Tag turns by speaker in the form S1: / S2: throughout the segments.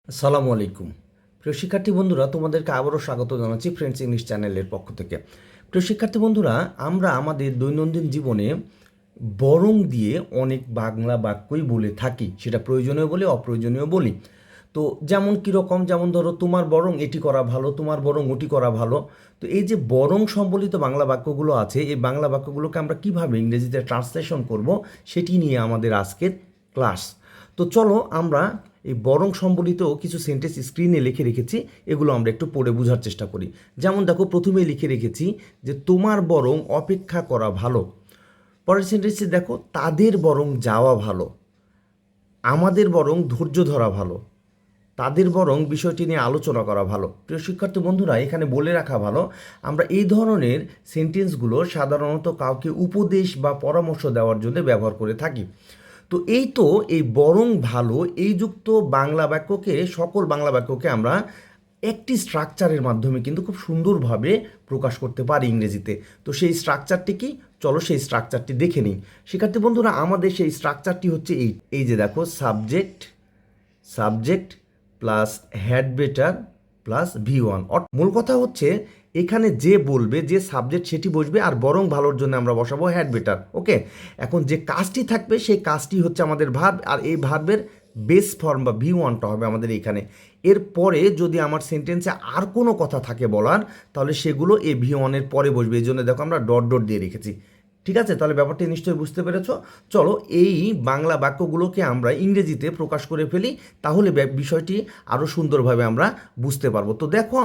S1: আসসালামু আলাইকুম। প্রিয় শিক্ষার্থী বন্ধুরা, তোমাদেরকে আবারও স্বাগত জানাচ্ছি ফ্রেন্ডস ইংলিশ চ্যানেলের পক্ষ থেকে। প্রিয় শিক্ষার্থী বন্ধুরা, আমরা আমাদের দৈনন্দিন জীবনে বরং দিয়ে অনেক বাংলা বাক্যই বলে থাকি, সেটা প্রয়োজনীয় বলি, অপ্রয়োজনীয় বলি। তো যেমন কীরকম, যেমন ধরো তোমার বরং এটি করা ভালো, তোমার বরং ওটি করা ভালো। তো এই যে বরং সম্বলিত বাংলা বাক্যগুলো আছে, এই বাংলা বাক্যগুলোকে আমরা কিভাবে ইংরেজিতে ট্রান্সলেশন করব, সেটি নিয়ে আমাদের আজকের ক্লাস। তো চলো আমরা এই বরং সম্বলিত কিছু সেন্টেন্স স্ক্রিনে লিখে রেখেছি, এগুলো আমরা একটু পড়ে বোঝার চেষ্টা করি। যেমন দেখো, প্রথমেই লিখে রেখেছি যে তোমার বরং অপেক্ষা করা ভালো। পরের সেন্টেন্সে দেখো, তাদের বরং যাওয়া ভালো, আমাদের বরং ধৈর্য ধরা ভালো, তাদের বরং বিষয়টি নিয়ে আলোচনা করা ভালো। প্রিয় শিক্ষার্থী বন্ধুরা, এখানে বলে রাখা ভালো, আমরা এই ধরনের সেন্টেন্সগুলো সাধারণত কাউকে উপদেশ বা পরামর্শ দেওয়ার জন্য ব্যবহার করে থাকি। তো এই বরং ভালো এই যুক্ত বাংলা বাক্যকে, সকল বাংলা বাক্যকে আমরা একটি স্ট্রাকচারের মাধ্যমে কিন্তু খুব সুন্দরভাবে প্রকাশ করতে পারি ইংরেজিতে। তো সেই স্ট্রাকচারটি কি, চলো সেই স্ট্রাকচারটি দেখে নিই। শিক্ষার্থী বন্ধুরা, আমাদের সেই স্ট্রাকচারটি হচ্ছে এই যে দেখো, subject plus had better plus V1। মূল কথা হচ্ছে এখানে যে বলবে, যে সাবজেক্ট সেটি বসবে, আর বরং ভালোর জন্য আমরা বসাবো হ্যাড বেটার। ওকে, এখন যে কাজটি থাকবে সেই কাজটি হচ্ছে আমাদের ভার্ব, আর এই ভার্বের বেস ফর্ম বা V1টা হবে আমাদের এখানে। এরপরে যদি আমার সেন্টেন্সে আর কোনো কথা থাকে বলার, তাহলে সেগুলো এই V1-এর পরে বসবে। এই জন্য দেখো আমরা ডট ডট দিয়ে রেখেছি। ঠিক আছে, তাহলে ব্যাপারটি নিশ্চয়ই বুঝতে পেরেছ। চলো এই বাংলা বাক্যগুলোকে আমরা ইংরেজিতে প্রকাশ করে ফেলি, তাহলে বিষয়টি আরও সুন্দরভাবে আমরা বুঝতে পারবো। তো দেখো,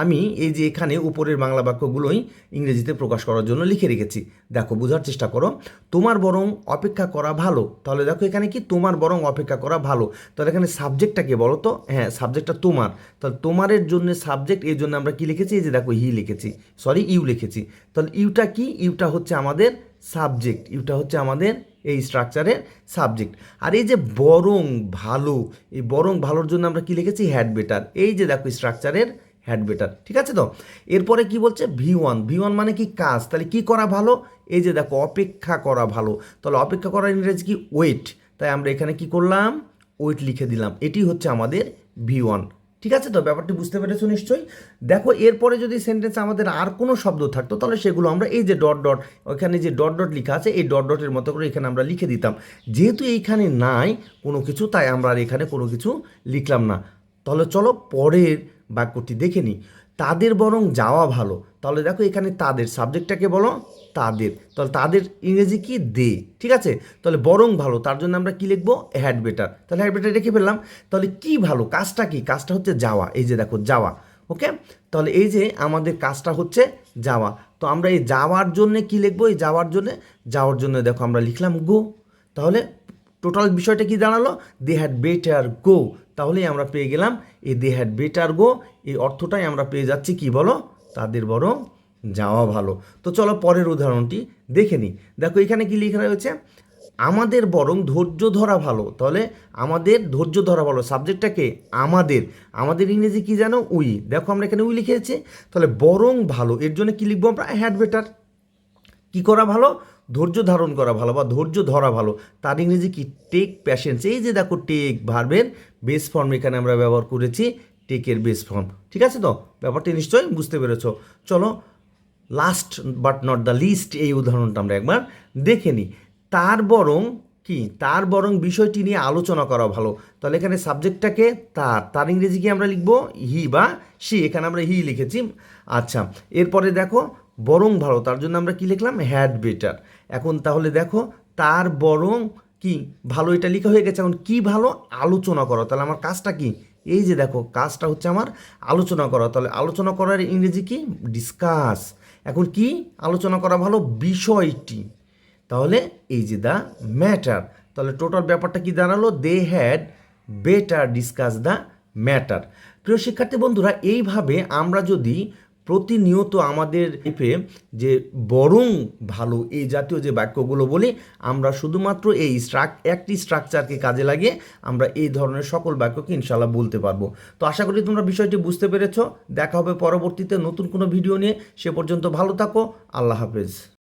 S1: আমি এই যে এখানে উপরের বাংলা বাক্যগুলোই ইংরেজিতে প্রকাশ করার জন্য লিখে রেখেছি। দেখো, বোঝার চেষ্টা করো। তোমার বরং অপেক্ষা করা ভালো, তাহলে দেখো এখানে কি, তোমার বরং অপেক্ষা করা ভালো। তাহলে এখানে সাবজেক্টটা কে বলো তো? হ্যাঁ, সাবজেক্টটা তোমার। তাহলে তোমারের জন্য সাবজেক্ট, এই জন্য আমরা কি লিখেছি, এই যে দেখো হি লিখেছি, সরি ইউ লিখেছি। তাহলে ইউটা কি, ইউটা হচ্ছে আমাদের সাবজেক্ট, ইউটা হচ্ছে আমাদের এই স্ট্রাকচারের সাবজেক্ট। আর এই যে বরং ভালো, এই বরং ভালোর জন্য আমরা কি লিখেছি, হ্যাড বেটার। এই যে দেখো স্ট্রাকচারের হ্যাড বেটার। ঠিক আছে তো, এরপরে কি বলছে, V1 মানে কি, কাজ। তাহলে কি করা ভালো, এই যে দেখো অপেক্ষা করা ভালো। তাহলে অপেক্ষা করার ইংরেজি কি, ওয়েট। তাই আমরা এখানে কি করলাম, ওয়েট লিখে দিলাম। এটি হচ্ছে আমাদের V1। ঠিক আছে তো, ব্যাপারটি বুঝতে পেরেছো নিশ্চয়ই। দেখো, এরপরে যদি সেন্টেন্স আমাদের আর কোনো শব্দ থাকতো, তাহলে সেগুলো আমরা এই যে ডট ডট, ওইখানে যে ডট ডট লেখা আছে, এই ডট ডটের মতো করে এখানে আমরা লিখে দিতাম। যেহেতু এইখানে নাই কোনো কিছু, তাই আমরা আর এখানে কোনো কিছু লিখলাম না। তাহলে চলো পরের বাক্যটি দেখে নিই। তাদের বরং যাওয়া ভালো। তাহলে দেখো এখানে তাদের, সাবজেক্টটাকে বলো তাদের, তাহলে তাদের ইংরেজি কি, দে। ঠিক আছে, তাহলে বরং ভালো, তার জন্য আমরা কি লিখবো, হ্যাড বেটার। তাহলে হ্যাড বেটার রেখে ফেললাম। তাহলে কি ভালো, কাজটা কি, কাজটা হচ্ছে যাওয়া। এই যে দেখো যাওয়া। ওকে, তাহলে এই যে আমাদের কাজটা হচ্ছে যাওয়া। তো আমরা এই যাওয়ার জন্যে কি লিখবো, এই যাওয়ার জন্য দেখো আমরা লিখলাম গো। তাহলে টোটাল বিষয়টা কি দাঁড়ালো, দে হ্যাড বেটার গো। তাহলেই আমরা পেয়ে গেলাম এই দে হ্যাড বেটার গো, এই অর্থটাই আমরা পেয়ে যাচ্ছি কি বলো, তাদের বরং যাওয়া ভালো। তো চলো পরের উদাহরণটি দেখে নিই। দেখো এখানে কি লেখা রয়েছে, আমাদের বরং ধৈর্য ধরা ভালো। তাহলে আমাদের ধৈর্য ধরা ভালো, সাবজেক্টটাকে আমাদের, আমাদের ইংরেজি কি জানো, উই। দেখো আমরা এখানে উই লিখেছি। তাহলে বরং ভালো, এর জন্য কি লিখবো আমরা, হ্যাড বেটার। কি করা ভালো, ধৈর্য ধারণ করা ভালো বা ধৈর্য ধরা ভালো, তার ইংরেজি কি, টেক প্যাশেন্স। এই যে দেখো টেক ভার্বের বেস ফর্ম এখানে আমরা ব্যবহার করেছি, টেকের বেস ফর্ম। ঠিক আছে তো, ব্যাপারটি নিশ্চয়ই বুঝতে পেরেছো। চলো last but not the least এই উদাহরণটা আমরা একবার দেখে নিই। তার বরং কি, তার বরং বিষয়টি নিয়ে আলোচনা করা ভালো। তাহলে এখানে সাবজেক্টটাকে তার ইংরেজি কি আমরা লিখবো, হি বা সি। এখানে আমরা হি লিখেছি। আচ্ছা, এরপরে দেখো বরং ভালো, তার জন্য আমরা কি লিখলাম, হ্যাড বেটার। এখন তাহলে দেখো তার বরং কি ভালো, এটা লেখা হয়ে গেছে। এখন কি ভালো, আলোচনা করো। তাহলে আমার কাজটা কি, এই যে দেখো কাজটা হচ্ছে আমার আলোচনা করা। তাহলে আলোচনা করার ইংরেজি কি, ডিসকাস। এখন কি আলোচনা করা ভালো, বিষয়টি। তাহলে এই যে দ্য ম্যাটার। তাহলে টোটাল ব্যাপারটা কি দাঁড়ালো, they had better discuss the matter. প্রিয় শিক্ষার্থী বন্ধুরা, এইভাবে আমরা যদি প্রতিনিয়ত আমাদের লাইফে যে বরং ভালো এই জাতীয় যে বাক্যগুলো বলি, আমরা শুধুমাত্র এই একটি স্ট্রাকচারকে কাজে লাগিয়ে আমরা এই ধরনের সকল বাক্যকে ইনশাল্লাহ বলতে পারবো। তো আশা করি তোমরা বিষয়টি বুঝতে পেরেছো। দেখা হবে পরবর্তীতে নতুন কোনো ভিডিও নিয়ে। সে পর্যন্ত ভালো থাকো। আল্লাহ হাফেজ।